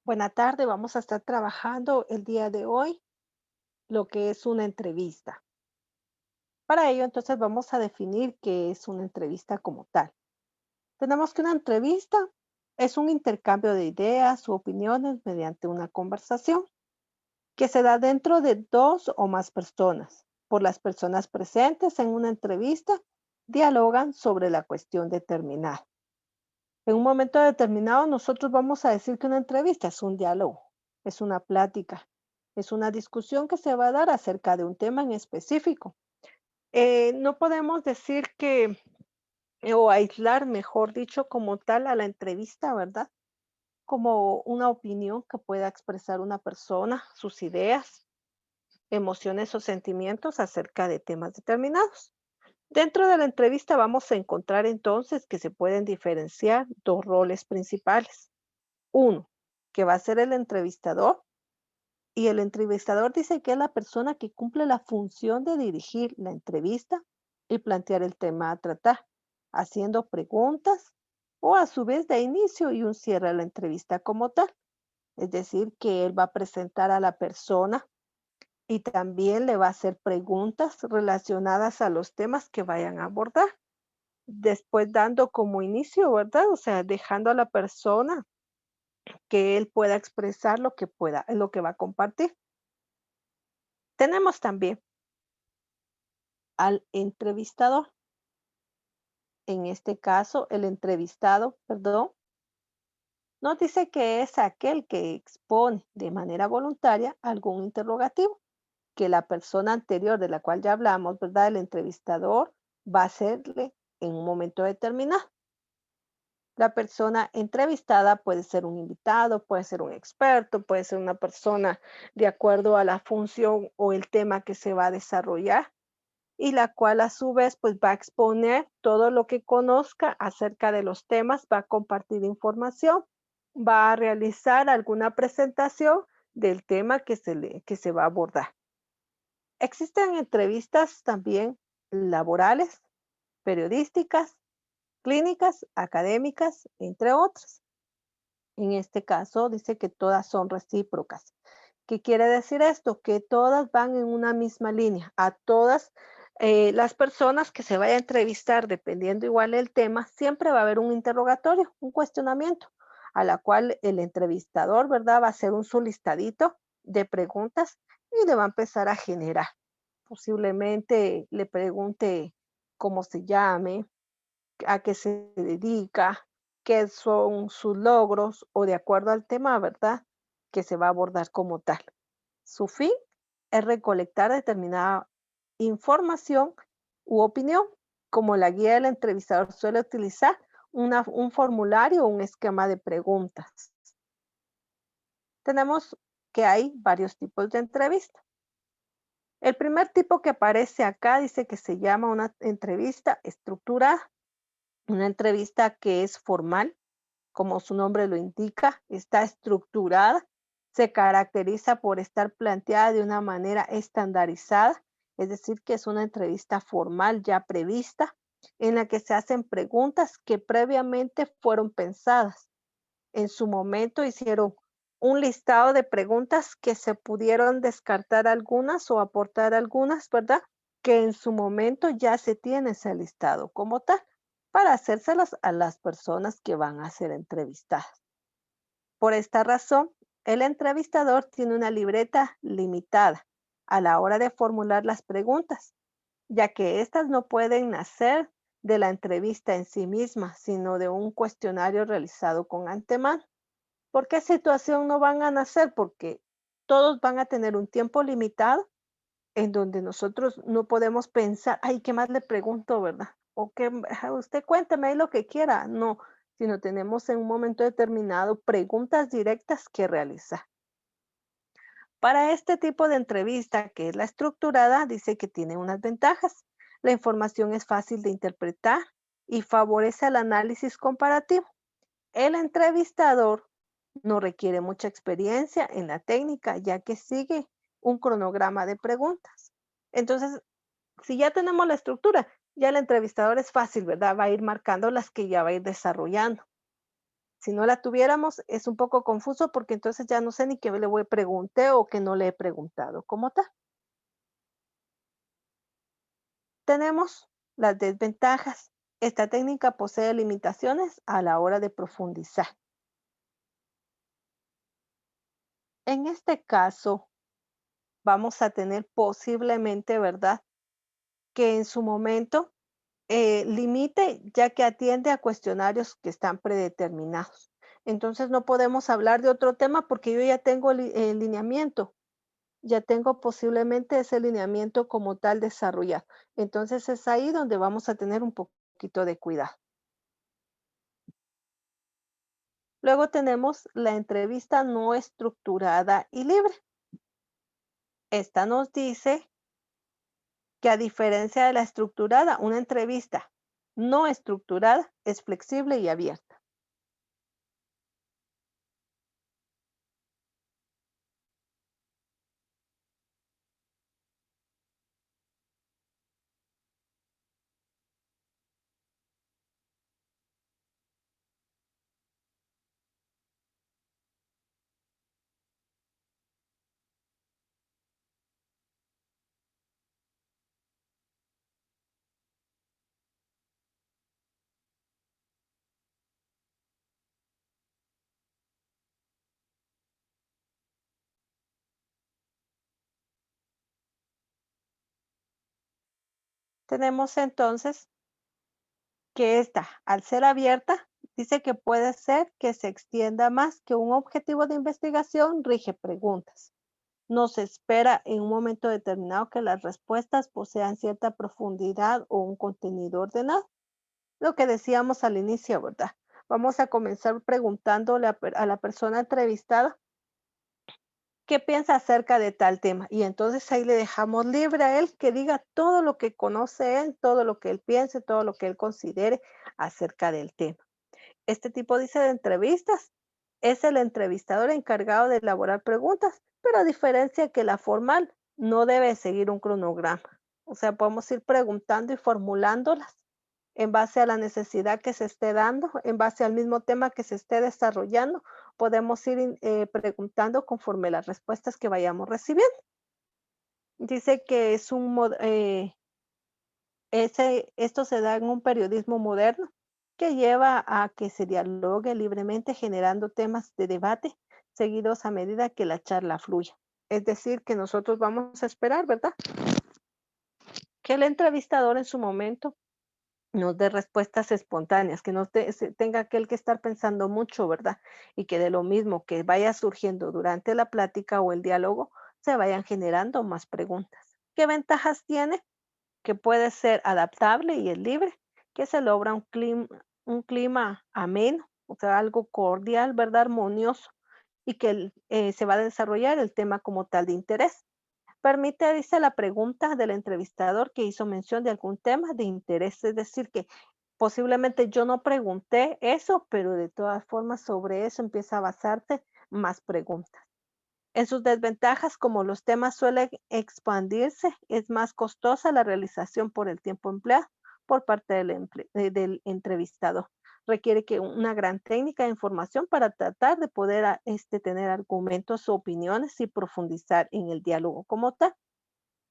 Buena tarde, vamos a estar trabajando el día de hoy lo que es una entrevista. Para ello, entonces vamos a definir qué es una entrevista como tal. Tenemos que una entrevista es un intercambio de ideas u opiniones mediante una conversación que se da dentro de dos o más personas. Por las personas presentes en una entrevista, dialogan sobre la cuestión determinada. En un momento determinado, nosotros vamos a decir que una entrevista es un diálogo, es una plática, es una discusión que se va a dar acerca de un tema en específico. No podemos decir o aislar, mejor dicho, como tal a la entrevista, ¿verdad? Como una opinión que pueda expresar una persona, sus ideas, emociones o sentimientos acerca de temas determinados. Dentro de la entrevista vamos a encontrar entonces que se pueden diferenciar dos roles principales. Uno, que va a ser el entrevistador, y el entrevistador dice que es la persona que cumple la función de dirigir la entrevista y plantear el tema a tratar, haciendo preguntas o a su vez de inicio y un cierre a la entrevista como tal. Es decir, que él va a presentar a la persona y también le va a hacer preguntas relacionadas a los temas que vayan a abordar. Después dando como inicio, ¿verdad? O sea, dejando a la persona que él pueda expresar lo que pueda, lo que va a compartir. Tenemos también al entrevistador. En este caso, el entrevistado, perdón, nos dice que es aquel que expone de manera voluntaria algún interrogativo que la persona anterior de la cual ya hablamos, ¿verdad? El entrevistador va a hacerle en un momento determinado. La persona entrevistada puede ser un invitado, puede ser un experto, puede ser una persona de acuerdo a la función o el tema que se va a desarrollar y la cual a su vez pues va a exponer todo lo que conozca acerca de los temas, va a compartir información, va a realizar alguna presentación del tema que se va a abordar. Existen entrevistas también laborales, periodísticas, clínicas, académicas, entre otras. En este caso dice que todas son recíprocas. ¿Qué quiere decir esto? Que todas van en una misma línea. A todas las personas que se vaya a entrevistar, dependiendo igual el tema, siempre va a haber un interrogatorio, un cuestionamiento, a la cual el entrevistador, ¿verdad? Va a hacer un solistadito de preguntas y le va a empezar a generar. Posiblemente le pregunte cómo se llame, a qué se dedica, qué son sus logros o de acuerdo al tema, ¿verdad? Que se va a abordar como tal. Su fin es recolectar determinada información u opinión, como la guía del entrevistador suele utilizar un formulario o un esquema de preguntas. Tenemos que hay varios tipos de entrevista. El primer tipo que aparece acá dice que se llama una entrevista estructurada, una entrevista que es formal, como su nombre lo indica, está estructurada, se caracteriza por estar planteada de una manera estandarizada, es decir, que es una entrevista formal ya prevista, en la que se hacen preguntas que previamente fueron pensadas. En su momento hicieron un listado de preguntas que se pudieron descartar algunas o aportar algunas, ¿verdad? Que en su momento ya se tiene ese listado como tal para hacérselas a las personas que van a ser entrevistadas. Por esta razón, el entrevistador tiene una libreta limitada a la hora de formular las preguntas, ya que éstas no pueden nacer de la entrevista en sí misma, sino de un cuestionario realizado con antemano. ¿Por qué situación no van a nacer? Porque todos van a tener un tiempo limitado en donde nosotros no podemos pensar, ay, ¿qué más le pregunto, verdad? O que usted cuénteme ahí lo que quiera. No, sino tenemos en un momento determinado preguntas directas que realizar. Para este tipo de entrevista, que es la estructurada, dice que tiene unas ventajas. La información es fácil de interpretar y favorece el análisis comparativo. El entrevistador no requiere mucha experiencia en la técnica, ya que sigue un cronograma de preguntas. Entonces, si ya tenemos la estructura, ya el entrevistador es fácil, ¿verdad? Va a ir marcando las que ya va a ir desarrollando. Si no la tuviéramos, es un poco confuso porque entonces ya no sé ni qué le voy pregunté o qué no le he preguntado como tal. Tenemos las desventajas. Esta técnica posee limitaciones a la hora de profundizar. En este caso, vamos a tener posiblemente, ¿verdad? Que en su momento limite, ya que atiende a cuestionarios que están predeterminados. Entonces no podemos hablar de otro tema porque yo ya tengo el lineamiento, ya tengo posiblemente ese lineamiento como tal desarrollado. Entonces es ahí donde vamos a tener un poquito de cuidado. Luego tenemos la entrevista no estructurada y libre. Esta nos dice que a diferencia de la estructurada, una entrevista no estructurada es flexible y abierta. Tenemos entonces que esta, al ser abierta, dice que puede ser que se extienda más que un objetivo de investigación, rige preguntas. No se espera en un momento determinado que las respuestas posean cierta profundidad o un contenido ordenado. Lo que decíamos al inicio, ¿verdad? Vamos a comenzar preguntándole a la persona entrevistada qué piensa acerca de tal tema. Y entonces ahí le dejamos libre a él que diga todo lo que conoce él, todo lo que él piense, todo lo que él considere acerca del tema. Este tipo dice de entrevistas es el entrevistador encargado de elaborar preguntas, pero a diferencia que la formal no debe seguir un cronograma. O sea, podemos ir preguntando y formulándolas en base a la necesidad que se esté dando, en base al mismo tema que se esté desarrollando, podemos ir preguntando conforme las respuestas que vayamos recibiendo. Dice que es esto se da en un periodismo moderno que lleva a que se dialogue libremente generando temas de debate seguidos a medida que la charla fluya. Es decir, que nosotros vamos a esperar, ¿verdad? Que el entrevistador en su momento nos dé respuestas espontáneas, que no tenga aquel que estar pensando mucho, ¿verdad? Y que de lo mismo que vaya surgiendo durante la plática o el diálogo, se vayan generando más preguntas. ¿Qué ventajas tiene? Que puede ser adaptable y es libre, que se logra un clima ameno, o sea, algo cordial, ¿verdad? Armonioso, y que se va a desarrollar el tema como tal de interés. Permite, dice la pregunta del entrevistador que hizo mención de algún tema de interés, es decir, que posiblemente yo no pregunté eso, pero de todas formas sobre eso empieza a basarse más preguntas. En sus desventajas, como los temas suelen expandirse, es más costosa la realización por el tiempo empleado por parte del entrevistador. Requiere que una gran técnica de información para tratar de poder tener argumentos o opiniones y profundizar en el diálogo como tal.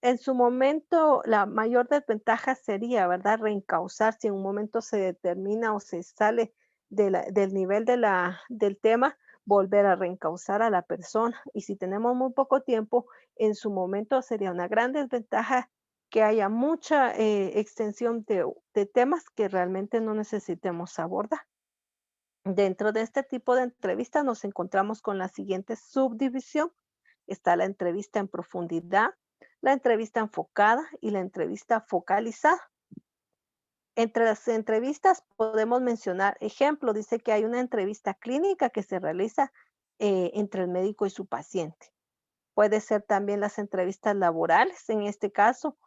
En su momento, la mayor desventaja sería, ¿verdad?, reencauzar si en un momento se determina o se sale del nivel del tema, volver a reencauzar a la persona. Y si tenemos muy poco tiempo, en su momento sería una gran desventaja que haya mucha extensión de temas que realmente no necesitemos abordar. Dentro de este tipo de entrevista nos encontramos con la siguiente subdivisión. Está la entrevista en profundidad, la entrevista enfocada y la entrevista focalizada. Entre las entrevistas podemos mencionar ejemplo, dice que hay una entrevista clínica que se realiza entre el médico y su paciente. Puede ser también las entrevistas laborales, en este caso,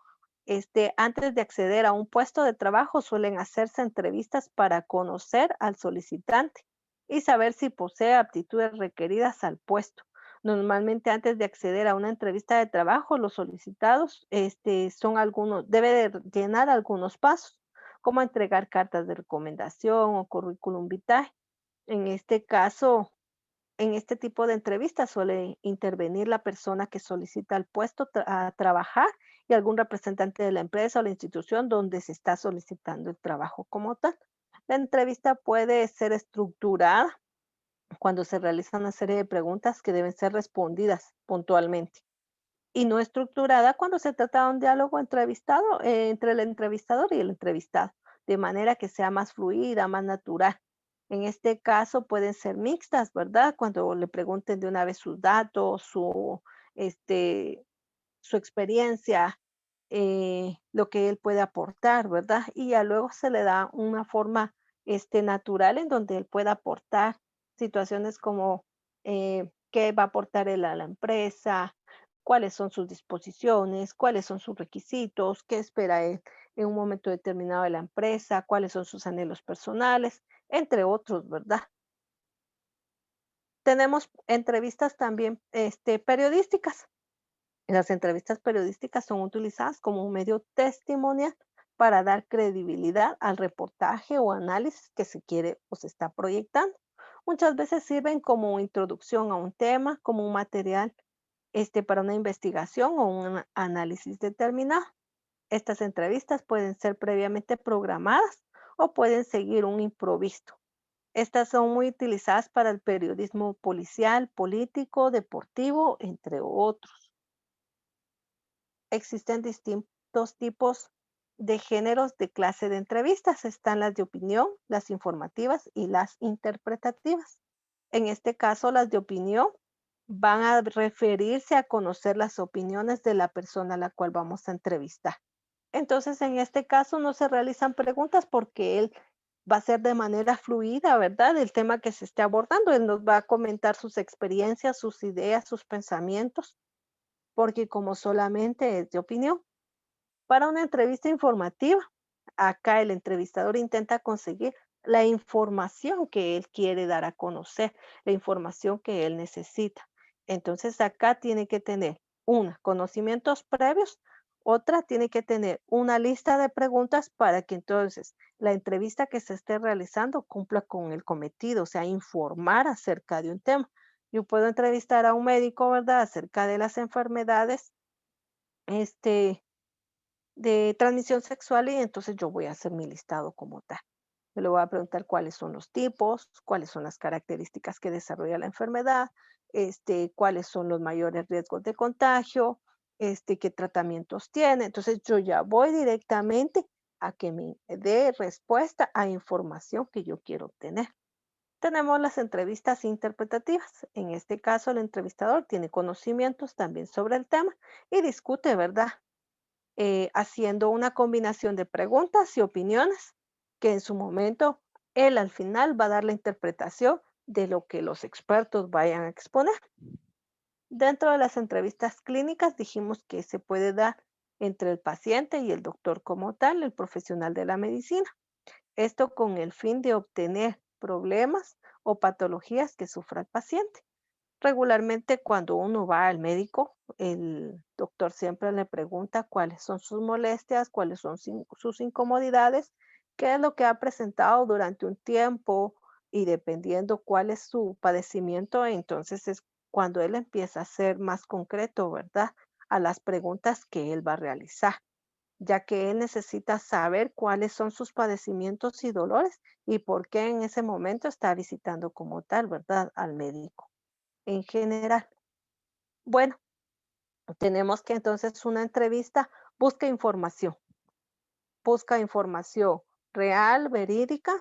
antes de acceder a un puesto de trabajo suelen hacerse entrevistas para conocer al solicitante y saber si posee aptitudes requeridas al puesto. Normalmente antes de acceder a una entrevista de trabajo, los solicitados debe de llenar algunos pasos, como entregar cartas de recomendación o currículum vitae. En este caso, en este tipo de entrevistas suele intervenir la persona que solicita el puesto a trabajar y algún representante de la empresa o la institución donde se está solicitando el trabajo como tal. La entrevista puede ser estructurada cuando se realiza una serie de preguntas que deben ser respondidas puntualmente y no estructurada cuando se trata de un diálogo entre el entrevistador y el entrevistado, de manera que sea más fluida, más natural. En este caso pueden ser mixtas, ¿verdad? Cuando le pregunten de una vez sus datos, este, su experiencia, lo que él puede aportar, ¿verdad? Y ya luego se le da una forma natural en donde él pueda aportar situaciones como qué va a aportar él a la empresa, cuáles son sus disposiciones, cuáles son sus requisitos, qué espera él en un momento determinado de la empresa, cuáles son sus anhelos personales, entre otros, ¿verdad? Tenemos entrevistas también periodísticas. Las entrevistas periodísticas son utilizadas como un medio testimonial para dar credibilidad al reportaje o análisis que se quiere o se está proyectando. Muchas veces sirven como introducción a un tema, como un material para una investigación o un análisis determinado. Estas entrevistas pueden ser previamente programadas o pueden seguir un improviso. Estas son muy utilizadas para el periodismo policial, político, deportivo, entre otros. Existen distintos tipos de géneros de clase de entrevistas. Están las de opinión, las informativas y las interpretativas. En este caso, las de opinión van a referirse a conocer las opiniones de la persona a la cual vamos a entrevistar. Entonces, en este caso no se realizan preguntas porque él va a ser de manera fluida, ¿verdad? El tema que se esté abordando. Él nos va a comentar sus experiencias, sus ideas, sus pensamientos, porque como solamente es de opinión. Para una entrevista informativa, acá el entrevistador intenta conseguir la información que él quiere dar a conocer, la información que él necesita. Entonces acá tiene que tener una, conocimientos previos, otra tiene que tener una lista de preguntas para que entonces la entrevista que se esté realizando cumpla con el cometido, o sea, informar acerca de un tema. Yo puedo entrevistar a un médico, ¿verdad?, acerca de las enfermedades, este, de transmisión sexual y entonces yo voy a hacer mi listado como tal. Yo le voy a preguntar cuáles son los tipos, cuáles son las características que desarrolla la enfermedad, cuáles son los mayores riesgos de contagio, qué tratamientos tiene. Entonces yo ya voy directamente a que me dé respuesta a información que yo quiero obtener. Tenemos las entrevistas interpretativas. En este caso, el entrevistador tiene conocimientos también sobre el tema y discute, ¿verdad?, haciendo una combinación de preguntas y opiniones que en su momento él al final va a dar la interpretación de lo que los expertos vayan a exponer. Dentro de las entrevistas clínicas dijimos que se puede dar entre el paciente y el doctor como tal, el profesional de la medicina. Esto con el fin de obtener problemas o patologías que sufra el paciente. Regularmente cuando uno va al médico, el doctor siempre le pregunta cuáles son sus molestias, cuáles son sus incomodidades, qué es lo que ha presentado durante un tiempo y dependiendo cuál es su padecimiento, entonces es cuando él empieza a ser más concreto, ¿verdad?, a las preguntas que él va a realizar, ya que él necesita saber cuáles son sus padecimientos y dolores y por qué en ese momento está visitando como tal, ¿verdad?, al médico en general. Bueno, tenemos que entonces una entrevista busca información real, verídica,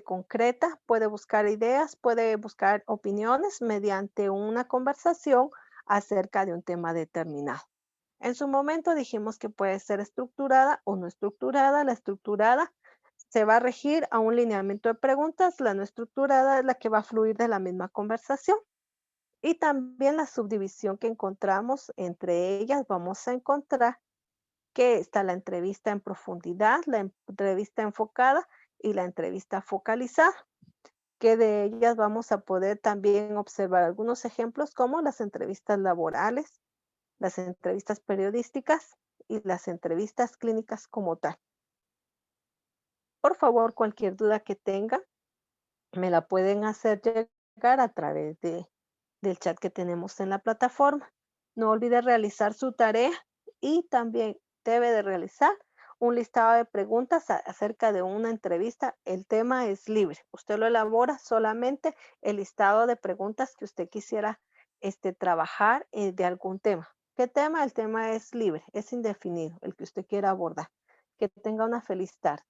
concreta, puede buscar ideas, puede buscar opiniones mediante una conversación acerca de un tema determinado. En su momento dijimos que puede ser estructurada o no estructurada. La estructurada se va a regir a un lineamiento de preguntas, la no estructurada es la que va a fluir de la misma conversación. Y también la subdivisión que encontramos entre ellas, vamos a encontrar que está la entrevista en profundidad, la entrevista enfocada y la entrevista focalizada, que de ellas vamos a poder también observar algunos ejemplos como las entrevistas laborales, las entrevistas periodísticas y las entrevistas clínicas como tal. Por favor, cualquier duda que tenga, Me la pueden hacer llegar a través del chat que tenemos en la plataforma. No olvide realizar su tarea y también debe de realizar un listado de preguntas acerca de una entrevista. El tema es libre. Usted lo elabora solamente el listado de preguntas que usted quisiera trabajar de algún tema. ¿Qué tema? El tema es libre, es indefinido, el que usted quiera abordar. Que tenga una feliz tarde.